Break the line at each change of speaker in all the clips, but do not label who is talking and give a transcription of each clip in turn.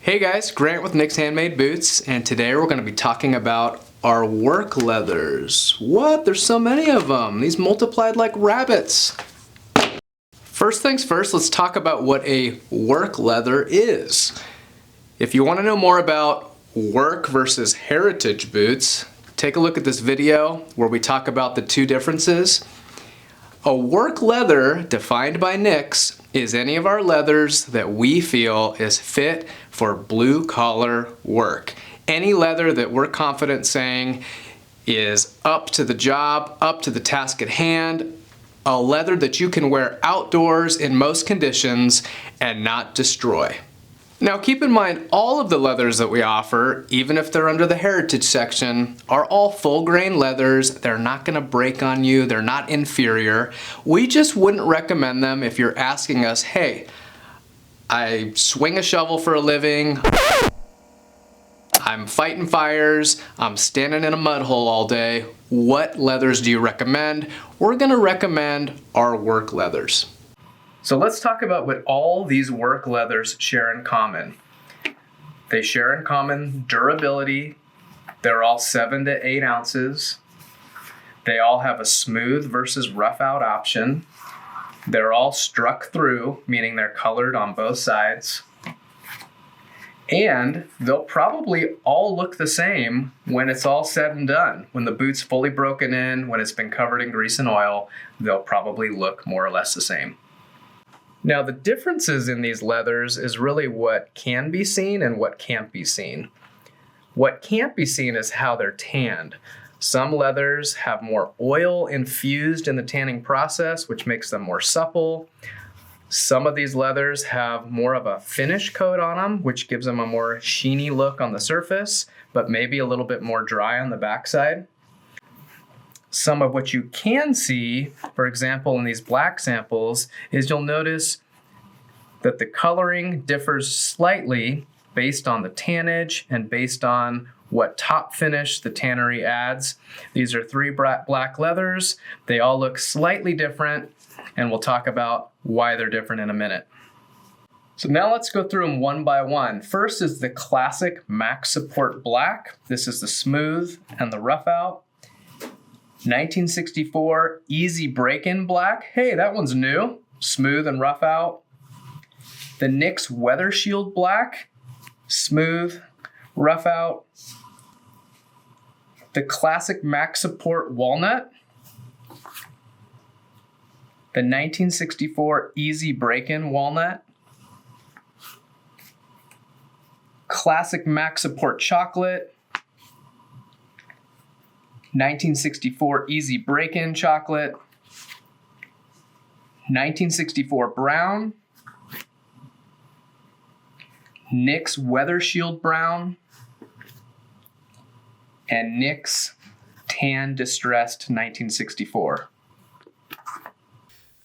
Hey guys, Grant with Nicks Handmade Boots, and today we're going to be talking about our work leathers. What? There's so many of them. These multiplied like rabbits. First things first, let's talk about what a work leather is. If you want to know more about work versus heritage boots, take a look at this video where we talk about the two differences. A work leather, defined by Nicks, is any of our leathers that we feel is fit for blue collar work. Any leather that we're confident saying is up to the job, up to the task at hand, a leather that you can wear outdoors in most conditions and not destroy. Now keep in mind, all of the leathers that we offer, even if they're under the heritage section, are all full grain leathers. They're not gonna break on you, they're not inferior. We just wouldn't recommend them if you're asking us, hey, I swing a shovel for a living, I'm fighting fires, I'm standing in a mud hole all day, what leathers do you recommend? We're gonna recommend our work leathers. So let's talk about what all these work leathers share in common. They share in common durability. They're all 7 to 8 ounces. They all have a smooth versus rough out option. They're all struck through, meaning they're colored on both sides. And they'll probably all look the same when it's all said and done. When the boot's fully broken in, when it's been covered in grease and oil, they'll probably look more or less the same. Now the differences in these leathers is really what can be seen and what can't be seen. What can't be seen is how they're tanned. Some leathers have more oil infused in the tanning process, which makes them more supple. Some of these leathers have more of a finish coat on them, which gives them a more sheeny look on the surface, but maybe a little bit more dry on the backside. Some of what you can see, for example, in these black samples, is you'll notice that the coloring differs slightly based on the tannage and based on what top finish the tannery adds. These are 3 black leathers. They all look slightly different, and we'll talk about why they're different in a minute. So now let's go through them one by one. First is the classic MaxSupport black. This is the smooth and the rough out. 1964 Easy Break-In Black. Hey, that one's new. Smooth and rough out. The Nicks WeatherShield Black. Smooth, rough out. The classic MaxSupport Walnut. The 1964 Easy Break-In Walnut. Classic MaxSupport Chocolate. 1964 Easy Break-In Chocolate, 1964 Brown, Nicks WeatherShield Brown, and Nicks Tan Distressed 1964.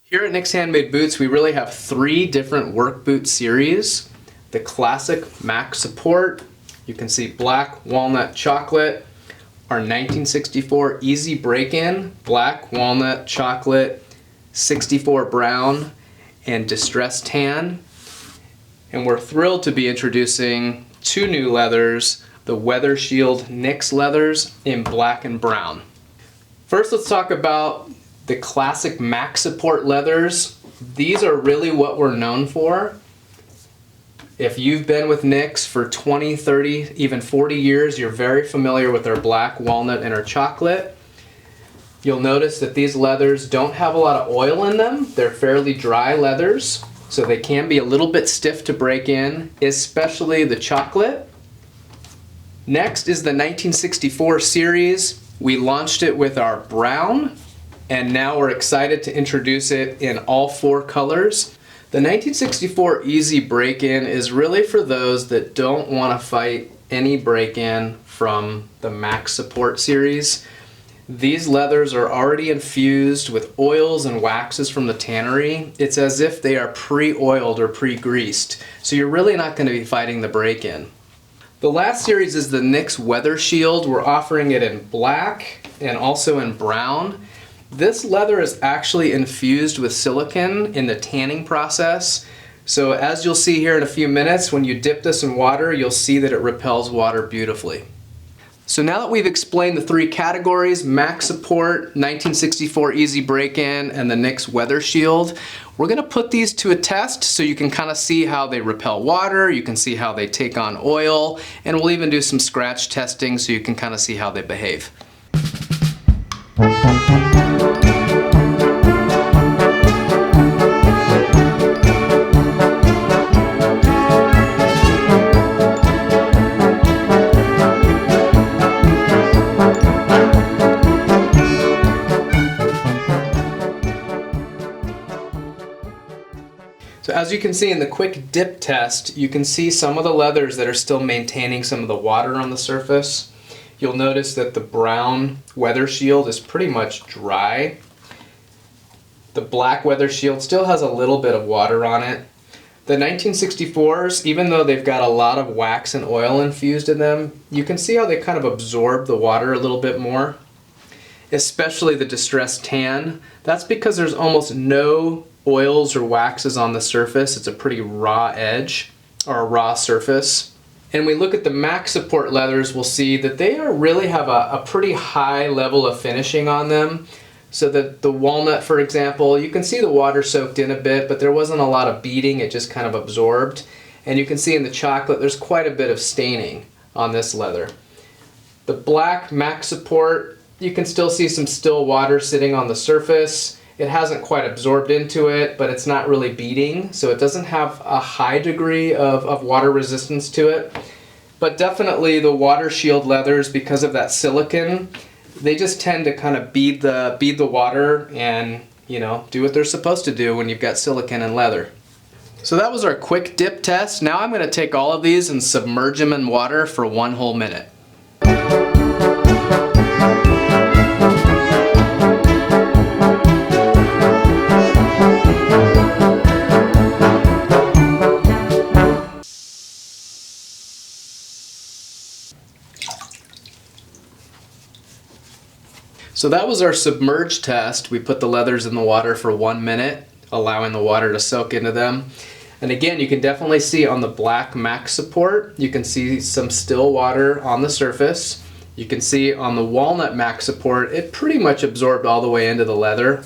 Here at Nicks Handmade Boots, we really have 3 different work boot series. The classic MaxSupport, you can see black, walnut, chocolate. Our 1964 Easy Break-In, black, walnut, chocolate, 64 brown, and distressed tan. And we're thrilled to be introducing 2 new leathers, the WeatherShield Nicks leathers in black and brown. First, let's talk about the classic MaxSupport leathers. These are really what we're known for. If you've been with Nicks for 20, 30, even 40 years, you're very familiar with our black, walnut, and our chocolate. You'll notice that these leathers don't have a lot of oil in them. They're fairly dry leathers, so they can be a little bit stiff to break in, especially the chocolate. Next is the 1964 series. We launched it with our brown, and now we're excited to introduce it in all 4 colors. The 1964 Easy Break-In is really for those that don't want to fight any break-in from the MaxSupport series. These leathers are already infused with oils and waxes from the tannery. It's as if they are pre-oiled or pre-greased, so you're really not going to be fighting the break-in. The last series is the Nicks WeatherShield. We're offering it in black and also in brown. This leather is actually infused with silicone in the tanning process So as you'll see here in a few minutes, when you dip this in water, you'll see that it repels water beautifully. So now that we've explained the three categories, MaxSupport, 1964 Easy Break-In, and the Nicks WeatherShield, we're gonna put these to a test so you can kind of see how they repel water, you can see how they take on oil, and we'll even do some scratch testing so you can kind of see how they behave. So as you can see in the quick dip test, you can see some of the leathers that are still maintaining some of the water on the surface. You'll notice that the brown WeatherShield is pretty much dry. The black WeatherShield still has a little bit of water on it. The 1964s, even though they've got a lot of wax and oil infused in them, you can see how they kind of absorb the water a little bit more, especially the distressed tan. That's because there's almost no oils or waxes on the surface. It's a pretty raw edge, or a raw surface. And we look at the MaxSupport leathers, we'll see that they really have a pretty high level of finishing on them. So that the walnut, for example, you can see the water soaked in a bit, but there wasn't a lot of beading, it just kind of absorbed. And you can see in the chocolate, there's quite a bit of staining on this leather. The black MaxSupport, you can still see some still water sitting on the surface. It hasn't quite absorbed into it, but it's not really beading, so it doesn't have a high degree of water resistance to it. But definitely the WeatherShield leathers, because of that silicone, they just tend to kind of bead the water and, you know, do what they're supposed to do when you've got silicone and leather. So that was our quick dip test. Now I'm going to take all of these and submerge them in water for 1 whole minute. So that was our submerge test. We put the leathers in the water for 1 minute, allowing the water to soak into them. And again, you can definitely see on the black MaxSupport, you can see some still water on the surface. You can see on the walnut MaxSupport, it pretty much absorbed all the way into the leather.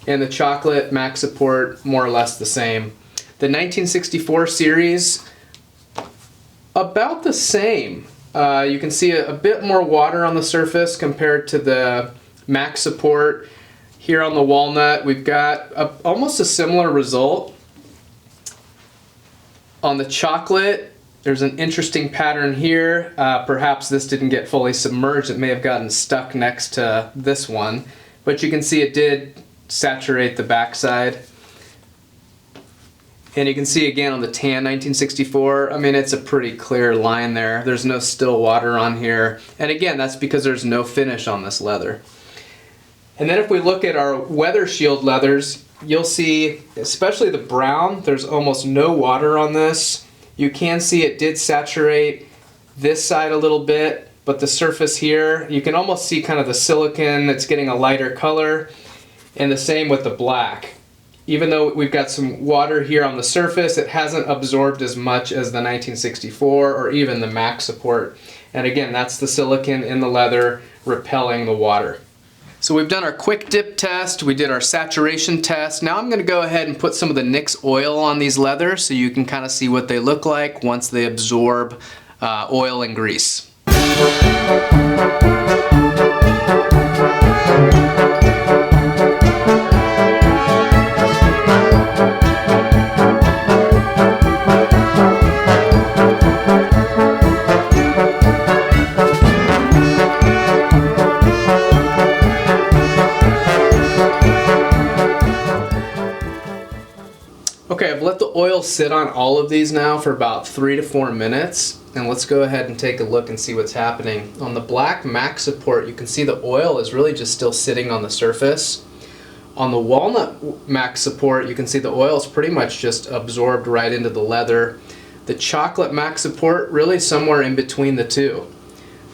And the chocolate MaxSupport, more or less the same. The 1964 series, about the same. You can see a bit more water on the surface compared to the MaxSupport. Here on the walnut, we've got almost a similar result. On the chocolate, there's an interesting pattern here. Perhaps this didn't get fully submerged. It may have gotten stuck next to this one. But you can see it did saturate the backside. And you can see again on the tan 1964, I mean, it's a pretty clear line there. There's no still water on here. And again, that's because there's no finish on this leather. And then if we look at our WeatherShield leathers, you'll see, especially the brown, there's almost no water on this. You can see it did saturate this side a little bit, but the surface here, you can almost see kind of the silicone that's getting a lighter color. And the same with the black. Even though we've got some water here on the surface, it hasn't absorbed as much as the 1964 or even the MaxSupport. And again, that's the silicone in the leather repelling the water. So we've done our quick dip test, we did our saturation test. Now I'm going to go ahead and put some of the Nicks oil on these leathers so you can kind of see what they look like once they absorb oil and grease. Okay, I've let the oil sit on all of these now for about 3 to 4 minutes, and let's go ahead and take a look and see what's happening. On the black MaxSupport, you can see the oil is really just still sitting on the surface. On the walnut MaxSupport, you can see the oil is pretty much just absorbed right into the leather. The chocolate MaxSupport, really somewhere in between the two.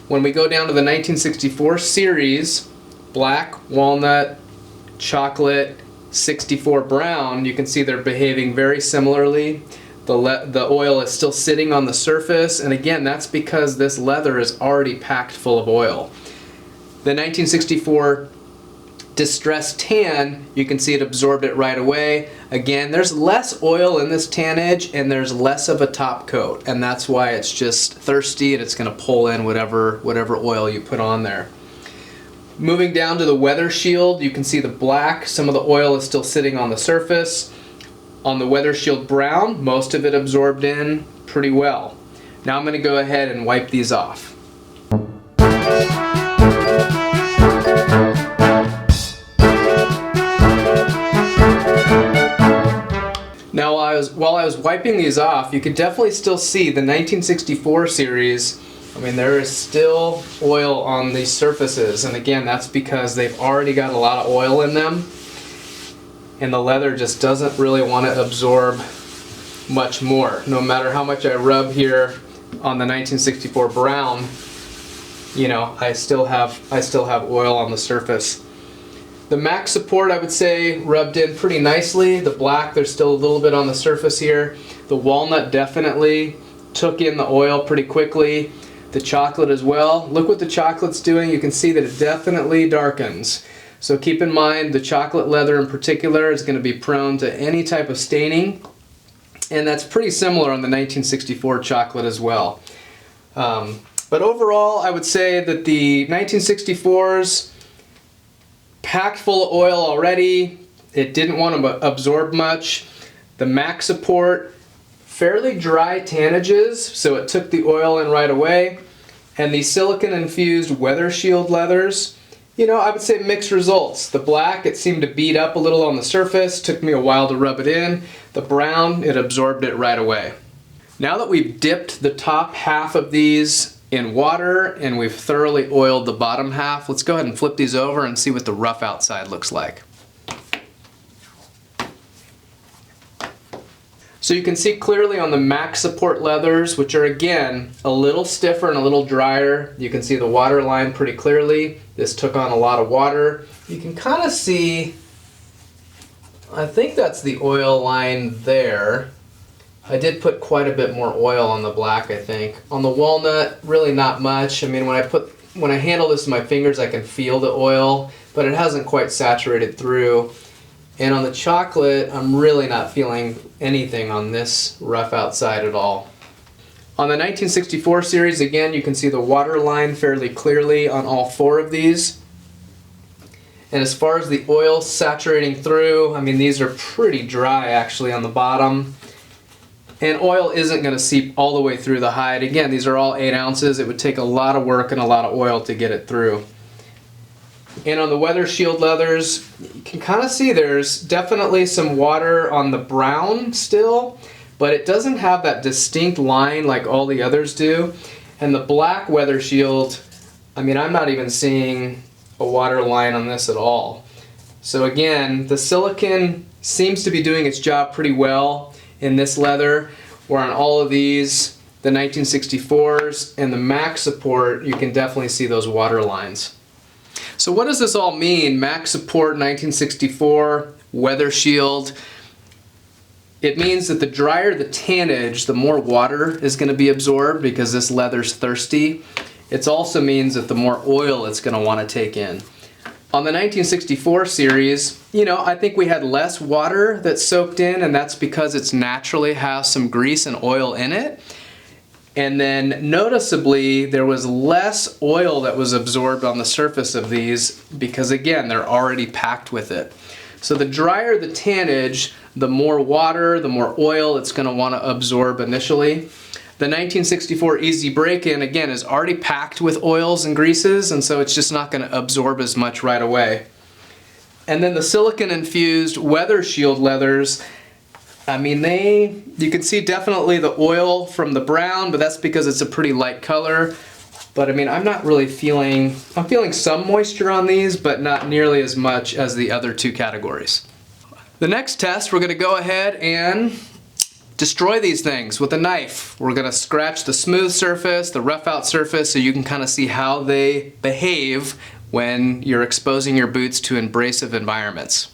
When we go down to the 1964 series, black, walnut, chocolate, 1964 brown, you can see they're behaving very similarly. The oil is still sitting on the surface, and again, that's because this leather is already packed full of oil. The 1964 Distressed Tan, you can see it absorbed it right away. Again, there's less oil in this tannage and there's less of a top coat, and that's why it's just thirsty and it's going to pull in whatever oil you put on there. Moving down to the WeatherShield, you can see the black, some of the oil is still sitting on the surface. On the WeatherShield brown, most of it absorbed in pretty well. Now I'm going to go ahead and wipe these off. Now while I was wiping these off, you could definitely still see the 1964 series. I mean, there is still oil on these surfaces, and again, that's because they've already got a lot of oil in them, and the leather just doesn't really want to absorb much more. No matter how much I rub here on the 1964 brown, you know, I still have oil on the surface. The MaxSupport, I would say, rubbed in pretty nicely. The black, there's still a little bit on the surface here. The walnut definitely took in the oil pretty quickly. The chocolate as well. Look what the chocolate's doing. You can see that it definitely darkens. So keep in mind, the chocolate leather in particular is going to be prone to any type of staining. And that's pretty similar on the 1964 chocolate as well. But overall, I would say that the 1964s packed full of oil already. It didn't want to absorb much. The MaxSupport, fairly dry tannages, so it took the oil in right away. And the silicone infused WeatherShield leathers, you know, I would say mixed results. The black, it seemed to bead up a little on the surface, took me a while to rub it in. The brown, it absorbed it right away. Now that we've dipped the top half of these in water and we've thoroughly oiled the bottom half, let's go ahead and flip these over and see what the rough outside looks like. So you can see clearly on the MaxSupport leathers, which are again a little stiffer and a little drier, you can see the water line pretty clearly. This took on a lot of water. You can kind of see, I think that's the oil line there. I did put quite a bit more oil on the black, I think. On the walnut, really not much. I mean, when I handle this with my fingers, I can feel the oil, but it hasn't quite saturated through. And on the chocolate, I'm really not feeling anything on this rough outside at all. On the 1964 series, again, you can see the water line fairly clearly on all four of these. And as far as the oil saturating through, I mean, these are pretty dry actually on the bottom. And oil isn't going to seep all the way through the hide. Again, these are all 8 ounces. It would take a lot of work and a lot of oil to get it through. And on the WeatherShield leathers, you can kind of see there's definitely some water on the brown still, but it doesn't have that distinct line like all the others do. And the black WeatherShield, I mean, I'm not even seeing a water line on this at all. So again, the silicone seems to be doing its job pretty well in this leather, where on all of these, the 1964s and the MaxSupport, you can definitely see those water lines. So what does this all mean? MaxSupport 1964, WeatherShield. It means that the drier the tannage, the more water is going to be absorbed because this leather's thirsty. It also means that the more oil it's going to want to take in. On the 1964 series, you know, I think we had less water that soaked in, and that's because it naturally has some grease and oil in it. And then noticeably, there was less oil that was absorbed on the surface of these because again, they're already packed with it. So the drier the tannage, the more water, the more oil it's going to want to absorb initially. The 1964 Easy Break-In, again, is already packed with oils and greases, and so it's just not going to absorb as much right away. And then the silicone-infused WeatherShield leathers, I mean, you can see definitely the oil from the brown, but that's because it's a pretty light color. But I mean, I'm feeling some moisture on these, but not nearly as much as the other two categories. The next test, we're going to go ahead and destroy these things with a knife. We're going to scratch the smooth surface, the rough out surface, so you can kind of see how they behave when you're exposing your boots to abrasive environments.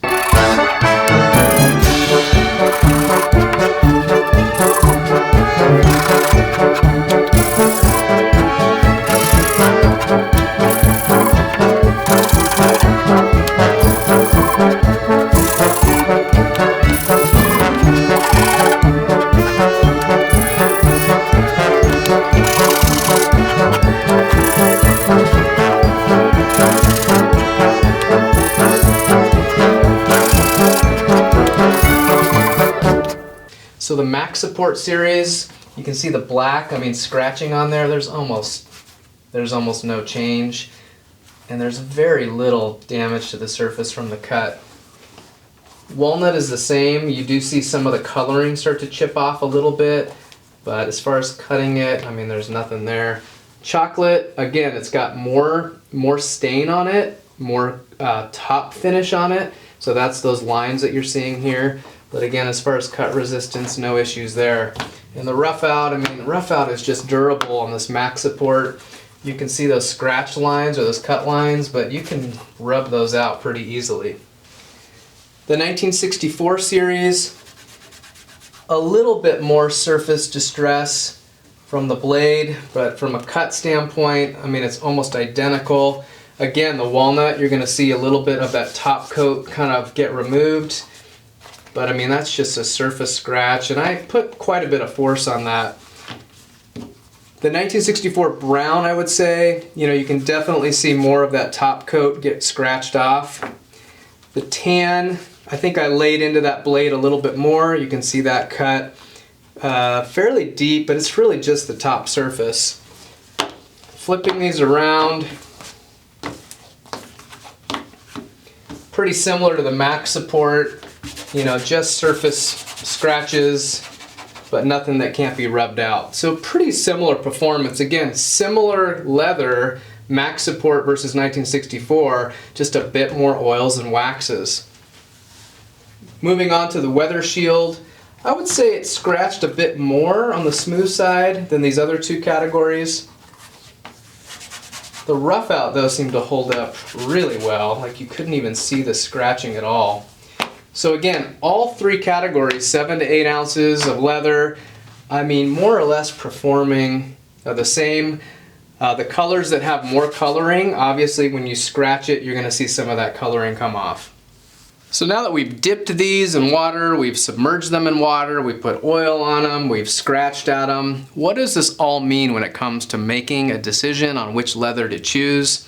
So the MaxSupport series, you can see the black, scratching on there, there's almost no change. And there's very little damage to the surface from the cut. Walnut is the same. You do see some of the coloring start to chip off a little bit, but as far as cutting it, there's nothing there. Chocolate, again, it's got more stain on it, more top finish on it, so that's those lines that you're seeing here. But again, as far as cut resistance, no issues there. And the rough out, the rough out is just durable on this MaxSupport. You can see those scratch lines or those cut lines, but you can rub those out pretty easily. The 1964 series, a little bit more surface distress from the blade, but from a cut standpoint, it's almost identical. Again, the walnut, you're going to see a little bit of that top coat kind of get removed. But that's just a surface scratch, and I put quite a bit of force on that. The 1964 brown, I would say, you can definitely see more of that top coat get scratched off. The tan, I think I laid into that blade a little bit more. You can see that cut fairly deep, but it's really just the top surface. Flipping these around, pretty similar to the MaxSupport. Just surface scratches, but nothing that can't be rubbed out. So pretty similar performance. Again, similar leather, MaxSupport versus 1964, just a bit more oils and waxes. Moving on to the WeatherShield, I would say it scratched a bit more on the smooth side than these other two categories. The rough out though seemed to hold up really well, like you couldn't even see the scratching at all. So again, all three categories, 7 to 8 ounces of leather, more or less performing the same. The colors that have more coloring, obviously when you scratch it, you're going to see some of that coloring come off. So now that we've dipped these in water, we've submerged them in water, we've put oil on them, we've scratched at them, what does this all mean when it comes to making a decision on which leather to choose?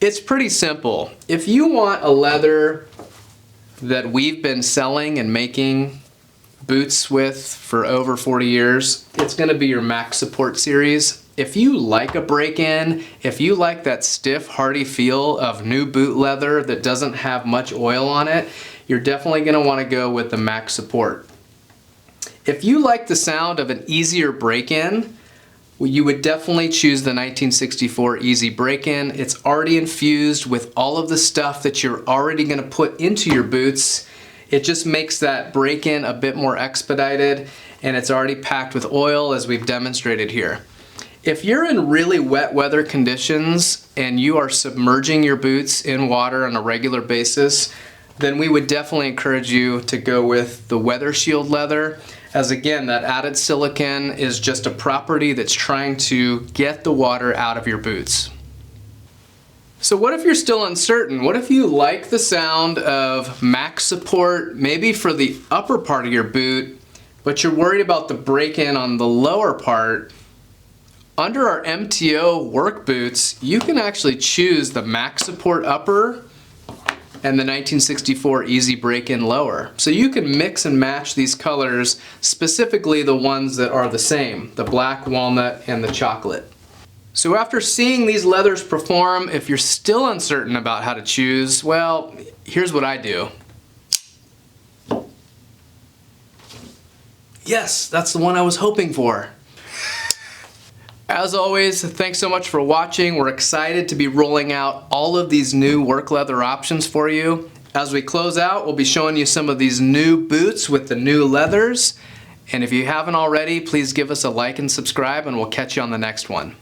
It's pretty simple. If you want a leather that we've been selling and making boots with for over 40 years, it's going to be your MaxSupport series. If you like a break-in, if you like that stiff, hardy feel of new boot leather that doesn't have much oil on it, you're definitely going to want to go with the MaxSupport. If you like the sound of an easier break-in, you would definitely choose the 1964 Easy Break-In. It's already infused with all of the stuff that you're already going to put into your boots. It just makes that break-in a bit more expedited, and it's already packed with oil as we've demonstrated here. If you're in really wet weather conditions and you are submerging your boots in water on a regular basis, then we would definitely encourage you to go with the WeatherShield leather, as again, that added silicone is just a property that's trying to get the water out of your boots. So what if you're still uncertain? What if you like the sound of MaxSupport, maybe for the upper part of your boot, but you're worried about the break-in on the lower part? Under our MTO work boots, you can actually choose the MaxSupport upper and the 1964 Easy Break-In lower. So you can mix and match these colors, specifically the ones that are the same, the black, walnut, and the chocolate. So after seeing these leathers perform, if you're still uncertain about how to choose, well, here's what I do. Yes, that's the one I was hoping for. As always, thanks so much for watching. We're excited to be rolling out all of these new work leather options for you. As we close out, we'll be showing you some of these new boots with the new leathers. And if you haven't already, please give us a like and subscribe, and we'll catch you on the next one.